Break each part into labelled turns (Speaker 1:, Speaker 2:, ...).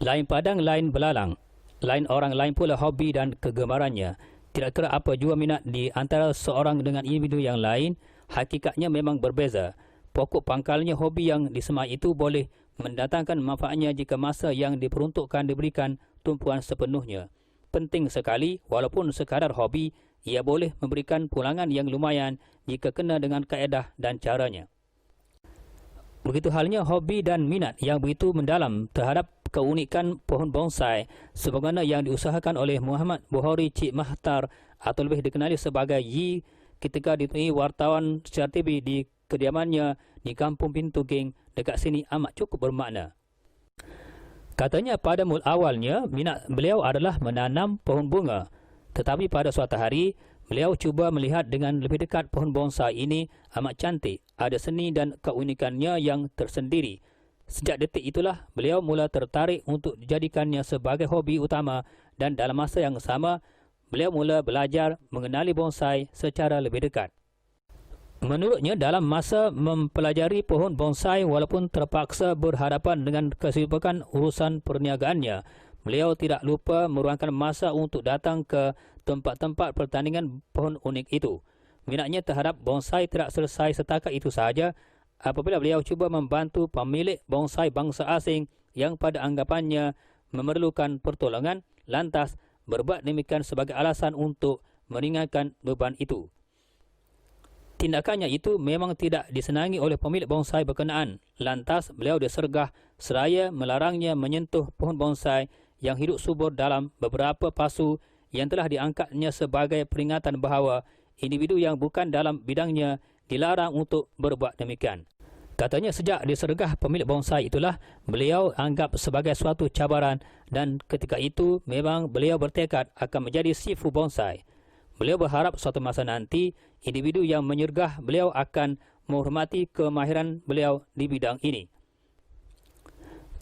Speaker 1: Lain padang, lain belalang. Lain orang, lain pula hobi dan kegemarannya. Tidak kira apa jua minat di antara seorang dengan individu yang lain, hakikatnya memang berbeza. Pokok pangkalnya hobi yang disemai itu boleh mendatangkan manfaatnya jika masa yang diperuntukkan diberikan tumpuan sepenuhnya. Penting sekali, walaupun sekadar hobi, ia boleh memberikan pulangan yang lumayan jika kena dengan kaedah dan caranya. Begitu halnya hobi dan minat yang begitu mendalam terhadap keunikan pohon bonsai sebagaimana yang diusahakan oleh Muhammad Buhori Cik Mahtar atau lebih dikenali sebagai Yi ketika ditemui wartawan secara TV di kediamannya di Kampung Pintu Geng dekat sini amat cukup bermakna. Katanya pada mula awalnya minat beliau adalah menanam pohon bunga, tetapi pada suatu hari beliau cuba melihat dengan lebih dekat pohon bonsai ini amat cantik, ada seni dan keunikannya yang tersendiri. Sejak detik itulah beliau mula tertarik untuk dijadikannya sebagai hobi utama dan dalam masa yang sama beliau mula belajar mengenali bonsai secara lebih dekat. Menurutnya dalam masa mempelajari pohon bonsai walaupun terpaksa berhadapan dengan kesibukan urusan perniagaannya, beliau tidak lupa meluangkan masa untuk datang ke tempat-tempat pertandingan pohon unik itu. Minatnya terhadap bonsai tidak selesai setakat itu sahaja apabila beliau cuba membantu pemilik bonsai bangsa asing yang pada anggapannya memerlukan pertolongan, lantas berbuat demikian sebagai alasan untuk meringankan beban itu. Tindakannya itu memang tidak disenangi oleh pemilik bonsai berkenaan, lantas beliau disergah seraya melarangnya menyentuh pohon bonsai yang hidup subur dalam beberapa pasu yang telah diangkatnya sebagai peringatan bahawa individu yang bukan dalam bidangnya dilarang untuk berbuat demikian. Katanya sejak disergah pemilik bonsai itulah beliau anggap sebagai suatu cabaran dan ketika itu memang beliau bertekad akan menjadi sifu bonsai. Beliau berharap suatu masa nanti individu yang menyergah beliau akan menghormati kemahiran beliau di bidang ini.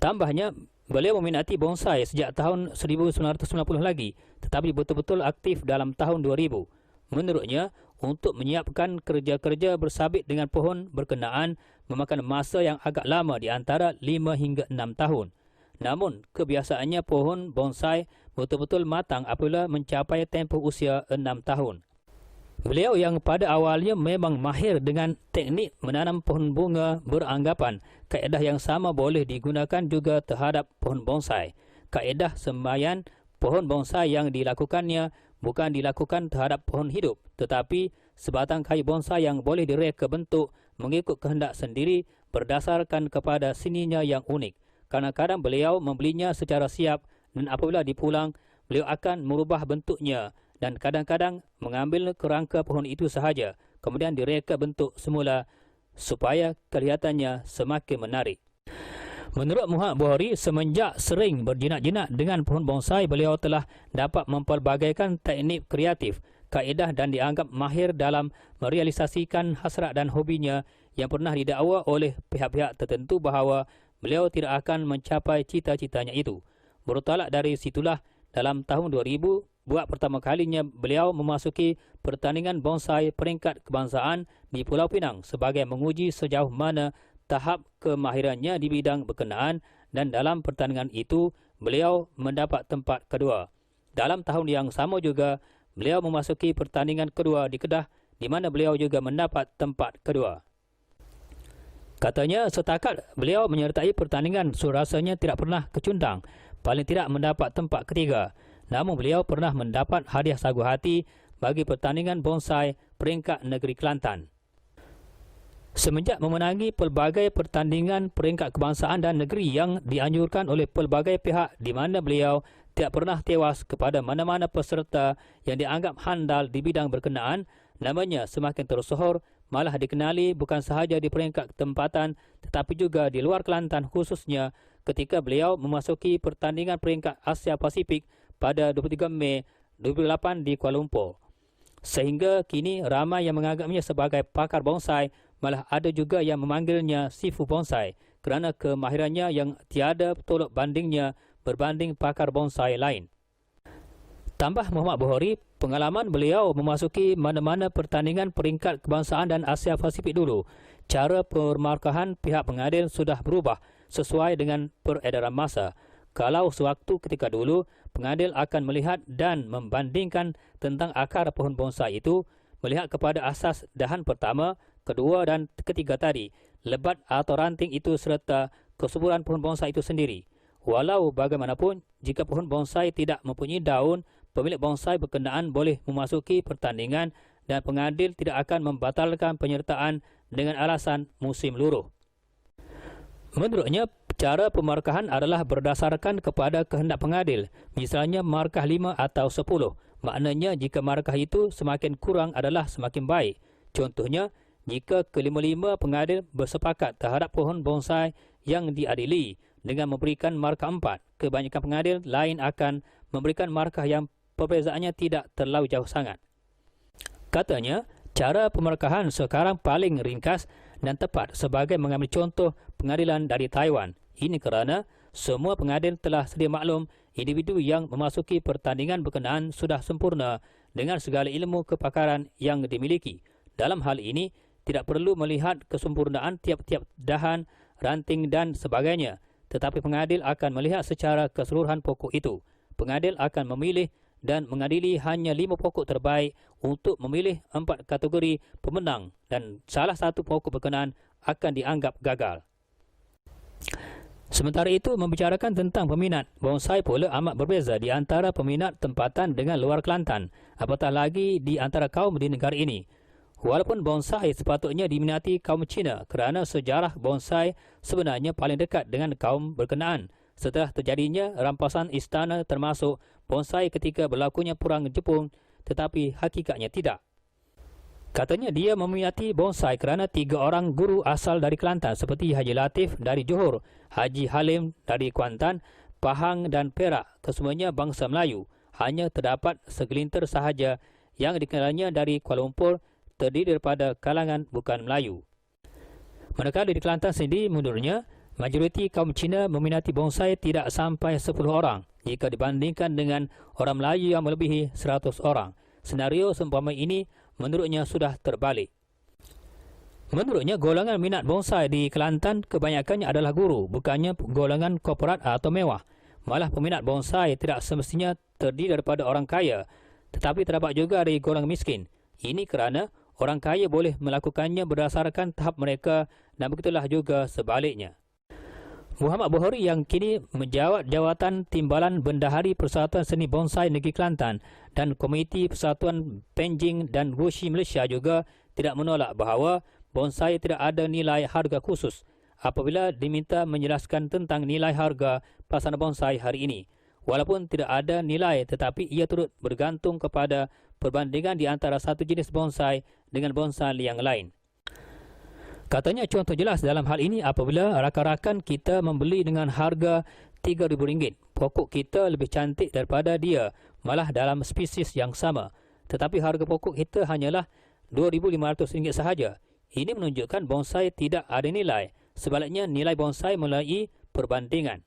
Speaker 1: Tambahnya, beliau meminati bonsai sejak tahun 1990 lagi, tetapi betul-betul aktif dalam tahun 2000. Menurutnya, untuk menyiapkan kerja-kerja bersabit dengan pohon berkenaan memakan masa yang agak lama di antara 5 hingga 6 tahun. Namun, kebiasaannya pohon bonsai betul-betul matang apabila mencapai tempoh usia 6 tahun. Beliau yang pada awalnya memang mahir dengan teknik menanam pohon bunga beranggapan kaedah yang sama boleh digunakan juga terhadap pohon bonsai. Kaedah semaian pohon bonsai yang dilakukannya bukan dilakukan terhadap pohon hidup, tetapi sebatang kayu bonsai yang boleh direka bentuk mengikut kehendak sendiri berdasarkan kepada seninya yang unik. Kadang-kadang beliau membelinya secara siap dan apabila dipulang, beliau akan merubah bentuknya dan kadang-kadang mengambil kerangka pohon itu sahaja, kemudian direka bentuk semula supaya kelihatannya semakin menarik. Menurut Muhammad Buhori, semenjak sering berjinak-jinak dengan pohon bonsai, beliau telah dapat mempelbagaikan teknik kreatif, kaedah dan dianggap mahir dalam merealisasikan hasrat dan hobinya yang pernah didakwa oleh pihak-pihak tertentu bahawa beliau tidak akan mencapai cita-citanya itu. Bertolak dari situlah, dalam tahun 2000, buat pertama kalinya beliau memasuki pertandingan bonsai peringkat kebangsaan di Pulau Pinang sebagai menguji sejauh mana tahap kemahirannya di bidang berkenaan dan dalam pertandingan itu beliau mendapat tempat kedua. Dalam tahun yang sama juga beliau memasuki pertandingan kedua di Kedah di mana beliau juga mendapat tempat kedua. Katanya setakat beliau menyertai pertandingan rasanya tidak pernah kecundang, paling tidak mendapat tempat ketiga. Namun beliau pernah mendapat hadiah sagu hati bagi pertandingan bonsai peringkat negeri Kelantan. Semenjak memenangi pelbagai pertandingan peringkat kebangsaan dan negeri yang dianjurkan oleh pelbagai pihak di mana beliau tidak pernah tewas kepada mana-mana peserta yang dianggap handal di bidang berkenaan, namanya semakin tersohor, malah dikenali bukan sahaja di peringkat tempatan tetapi juga di luar Kelantan, khususnya ketika beliau memasuki pertandingan peringkat Asia Pasifik pada 23 Mei 2008 di Kuala Lumpur. Sehingga kini ramai yang menganggapnya sebagai pakar bonsai, malah ada juga yang memanggilnya sifu bonsai kerana kemahirannya yang tiada tolok bandingnya berbanding pakar bonsai lain. Tambah Muhammad Buhori, pengalaman beliau memasuki mana-mana pertandingan peringkat kebangsaan dan Asia Pasifik dulu. Cara pemarkahan pihak pengadil sudah berubah sesuai dengan peredaran masa. Kalau sewaktu ketika dulu, pengadil akan melihat dan membandingkan tentang akar pohon bonsai itu, melihat kepada asas dahan pertama, kedua dan ketiga tadi, lebat atau ranting itu serta kesuburan pohon bonsai itu sendiri. Walau bagaimanapun, jika pohon bonsai tidak mempunyai daun, pemilik bonsai berkenaan boleh memasuki pertandingan dan pengadil tidak akan membatalkan penyertaan dengan alasan musim luruh. Menurutnya, cara pemarkahan adalah berdasarkan kepada kehendak pengadil. Misalnya markah 5 atau 10. Maknanya jika markah itu semakin kurang adalah semakin baik. Contohnya, jika kelima-lima pengadil bersepakat terhadap pohon bonsai yang diadili dengan memberikan markah 4, kebanyakan pengadil lain akan memberikan markah yang perbezaannya tidak terlalu jauh sangat. Katanya, cara pemarkahan sekarang paling ringkas dan tepat sebagai mengambil contoh pengadilan dari Taiwan. Ini kerana semua pengadil telah sedia maklum individu yang memasuki pertandingan berkenaan sudah sempurna dengan segala ilmu kepakaran yang dimiliki. Dalam hal ini, tidak perlu melihat kesempurnaan tiap-tiap dahan, ranting dan sebagainya. Tetapi pengadil akan melihat secara keseluruhan pokok itu. Pengadil akan memilih dan mengadili hanya 5 pokok terbaik untuk memilih 4 kategori pemenang dan salah satu pokok berkenaan akan dianggap gagal. Sementara itu, membicarakan tentang peminat, bonsai pula amat berbeza di antara peminat tempatan dengan luar Kelantan, apatah lagi di antara kaum di negara ini. Walaupun bonsai sepatutnya diminati kaum Cina kerana sejarah bonsai sebenarnya paling dekat dengan kaum berkenaan setelah terjadinya rampasan istana termasuk bonsai ketika berlakunya Perang Jepun, tetapi hakikatnya tidak. Katanya dia meminati bonsai kerana 3 orang guru asal dari Kelantan seperti Haji Latif dari Johor, Haji Halim dari Kuantan, Pahang dan Perak, kesemuanya bangsa Melayu. Hanya terdapat segelintir sahaja yang dikenalnya dari Kuala Lumpur terdiri daripada kalangan bukan Melayu. Manakala di Kelantan sendiri, menurutnya, majoriti kaum Cina meminati bonsai tidak sampai 10 orang jika dibandingkan dengan orang Melayu yang melebihi 100 orang. Senario seumpama ini menurutnya sudah terbalik. Menurutnya, golongan minat bonsai di Kelantan kebanyakannya adalah guru, bukannya golongan korporat atau mewah. Malah peminat bonsai tidak semestinya terdiri daripada orang kaya, tetapi terdapat juga dari golongan miskin. Ini kerana orang kaya boleh melakukannya berdasarkan tahap mereka dan begitulah juga sebaliknya. Muhammad Buhori yang kini menjawat jawatan Timbalan Bendahari Persatuan Seni Bonsai Negeri Kelantan dan Komiti Persatuan Penjing dan Wuxi Malaysia juga tidak menolak bahawa bonsai tidak ada nilai harga khusus apabila diminta menjelaskan tentang nilai harga pasaran bonsai hari ini. Walaupun tidak ada nilai tetapi ia turut bergantung kepada perbandingan di antara satu jenis bonsai dengan bonsai yang lain. Katanya contoh jelas dalam hal ini apabila rakan-rakan kita membeli dengan harga RM3,000. Pokok kita lebih cantik daripada dia, malah dalam spesies yang sama. Tetapi harga pokok kita hanyalah RM2,500 sahaja. Ini menunjukkan bonsai tidak ada nilai. Sebaliknya nilai bonsai melalui perbandingan.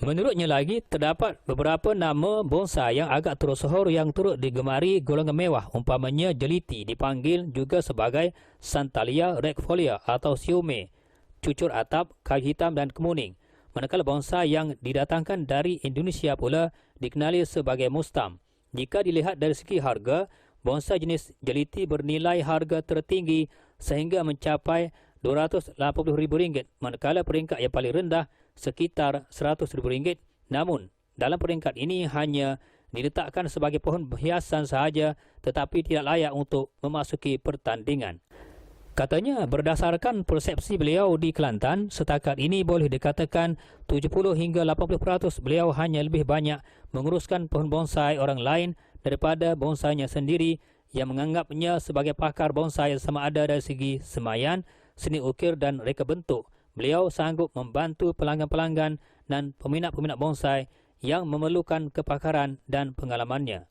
Speaker 1: Menurutnya lagi, terdapat beberapa nama bonsai yang agak tersohor yang turut digemari golongan mewah. Umpamanya jeliti dipanggil juga sebagai Santallia regfolia atau siume, cucur atap, kayu hitam dan kemuning. Manakala bonsai yang didatangkan dari Indonesia pula dikenali sebagai mustam. Jika dilihat dari segi harga, bonsai jenis jeliti bernilai harga tertinggi sehingga mencapai RM280,000, manakala peringkat yang paling rendah sekitar RM100,000. Namun, dalam peringkat ini hanya diletakkan sebagai pohon hiasan sahaja tetapi tidak layak untuk memasuki pertandingan. Katanya, berdasarkan persepsi beliau di Kelantan, setakat ini boleh dikatakan 70 hingga 80% beliau hanya lebih banyak menguruskan pohon bonsai orang lain daripada bonsainya sendiri yang menganggapnya sebagai pakar bonsai sama ada dari segi semaian, seni ukir dan reka bentuk. Beliau sanggup membantu pelanggan-pelanggan dan peminat-peminat bonsai yang memerlukan kepakaran dan pengalamannya.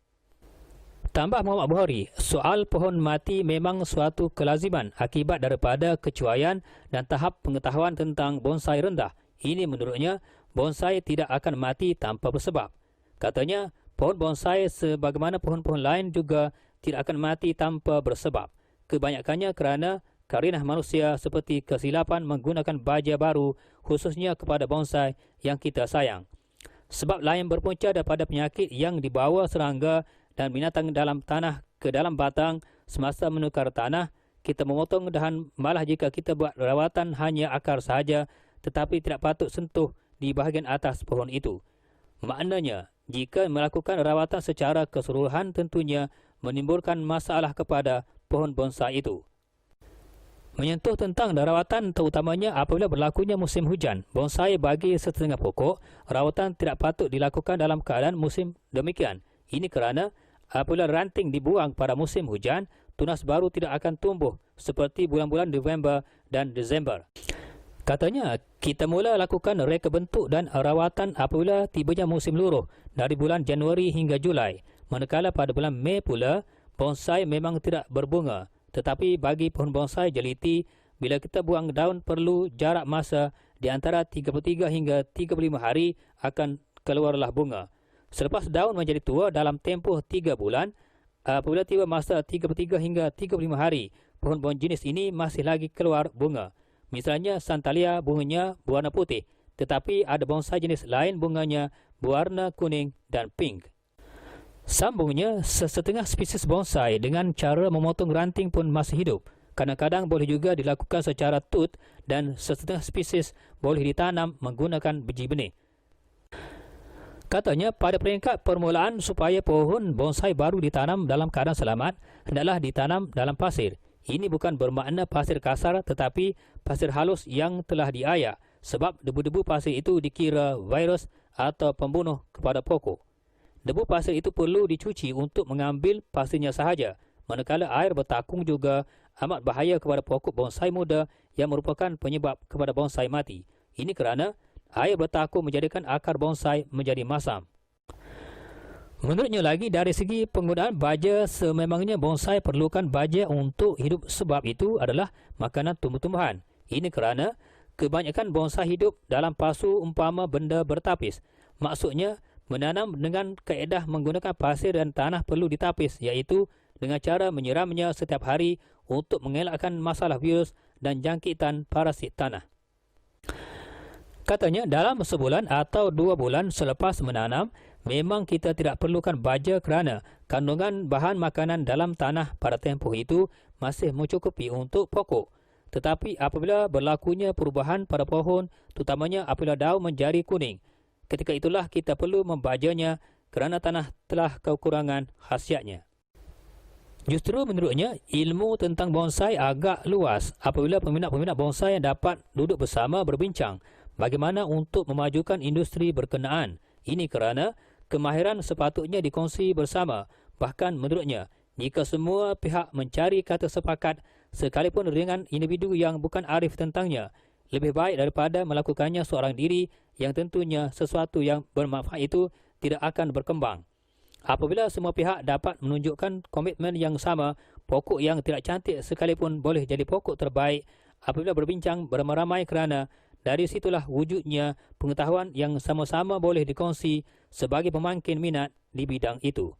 Speaker 1: Tambah Muhammad Buhori, soal pohon mati memang suatu kelaziman akibat daripada kecuaian dan tahap pengetahuan tentang bonsai rendah. Ini menurutnya, bonsai tidak akan mati tanpa bersebab. Katanya, pohon bonsai sebagaimana pohon-pohon lain juga tidak akan mati tanpa bersebab. Kebanyakannya kerana karenah manusia seperti kesilapan menggunakan baja baru khususnya kepada bonsai yang kita sayang. Sebab lain berpunca daripada penyakit yang dibawa serangga dan binatang dalam tanah ke dalam batang semasa menukar tanah. Kita memotong dahan malah jika kita buat rawatan hanya akar sahaja tetapi tidak patut sentuh di bahagian atas pohon itu. Maknanya, jika melakukan rawatan secara keseluruhan tentunya menimbulkan masalah kepada pohon bonsai itu. Menyentuh tentang rawatan terutamanya apabila berlakunya musim hujan. Bonsai bagi setengah pokok, rawatan tidak patut dilakukan dalam keadaan musim demikian. Ini kerana apabila ranting dibuang pada musim hujan, tunas baru tidak akan tumbuh seperti bulan-bulan November dan Disember. Katanya, kita mula lakukan reka bentuk dan rawatan apabila tibanya musim luruh dari bulan Januari hingga Julai. Manakala pada bulan Mei pula, bonsai memang tidak berbunga. Tetapi bagi pohon bonsai jeliti, bila kita buang daun perlu jarak masa di antara 33 hingga 35 hari akan keluarlah bunga. Selepas daun menjadi tua dalam tempoh 3 bulan, apabila tiba masa 33 hingga 35 hari, pohon-pohon jenis ini masih lagi keluar bunga. Misalnya Santalea bunganya berwarna putih, tetapi ada bonsai jenis lain bunganya berwarna kuning dan pink. Sambungnya, setengah spesies bonsai dengan cara memotong ranting pun masih hidup. Kadang-kadang boleh juga dilakukan secara tut dan setengah spesies boleh ditanam menggunakan biji benih. Katanya, pada peringkat permulaan supaya pohon bonsai baru ditanam dalam keadaan selamat, hendaklah ditanam dalam pasir. Ini bukan bermakna pasir kasar tetapi pasir halus yang telah diayak, sebab debu-debu pasir itu dikira virus atau pembunuh kepada pokok. Debu pasir itu perlu dicuci untuk mengambil pasirnya sahaja, manakala air bertakung juga amat bahaya kepada pokok bonsai muda yang merupakan penyebab kepada bonsai mati. Ini kerana air bertakung menjadikan akar bonsai menjadi masam. Menurutnya lagi, dari segi penggunaan baja, sememangnya bonsai perlukan baja untuk hidup sebab itu adalah makanan tumbuh-tumbuhan. Ini kerana kebanyakan bonsai hidup dalam pasu umpama benda bertapis. Maksudnya, menanam dengan kaedah menggunakan pasir dan tanah perlu ditapis, iaitu dengan cara menyiramnya setiap hari untuk mengelakkan masalah virus dan jangkitan parasit tanah. Katanya, dalam sebulan atau 2 bulan selepas menanam, memang kita tidak perlukan baja kerana kandungan bahan makanan dalam tanah pada tempoh itu masih mencukupi untuk pokok. Tetapi apabila berlakunya perubahan pada pohon, terutamanya apabila daun menjadi kuning, ketika itulah kita perlu membajanya kerana tanah telah kekurangan khasiatnya. Justru menurutnya, ilmu tentang bonsai agak luas apabila peminat-peminat bonsai dapat duduk bersama berbincang bagaimana untuk memajukan industri berkenaan. Ini kerana kemahiran sepatutnya dikongsi bersama. Bahkan menurutnya, jika semua pihak mencari kata sepakat sekalipun dengan individu yang bukan arif tentangnya, lebih baik daripada melakukannya seorang diri yang tentunya sesuatu yang bermanfaat itu tidak akan berkembang. Apabila semua pihak dapat menunjukkan komitmen yang sama, pokok yang tidak cantik sekalipun boleh jadi pokok terbaik apabila berbincang beramai-ramai kerana dari situlah wujudnya pengetahuan yang sama-sama boleh dikongsi sebagai pemangkin minat di bidang itu.